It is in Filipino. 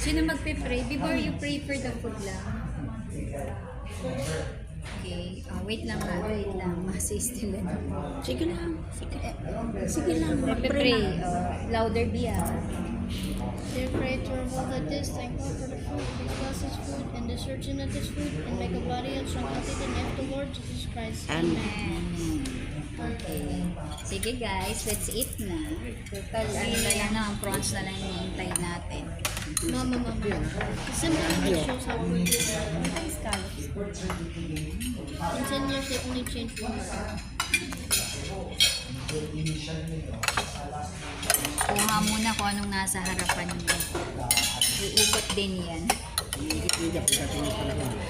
Sino magpe-pray? Before you pray for the food lang. Okay. Wait lang ha. Wait lang. Masistil lang. Sige lang. Sige lang. Magpe-pray. Louder be Dear Creator of all that is, thank God for the food, bless this food, and the surgeon of this food, and make a body and strong healthy the name of the Lord Jesus Christ. Amen. Okay. Sige guys, let's eat na. Total, ano na lang naman, prawns na lang yung hintay natin. Mama. Simply shows how good it is. Hintay scallops. In 10 years, they only changed one word. Kuha muna kung anong nasa harapan niyo. Iikot din yan. Iikot niya pagdating ng panahon.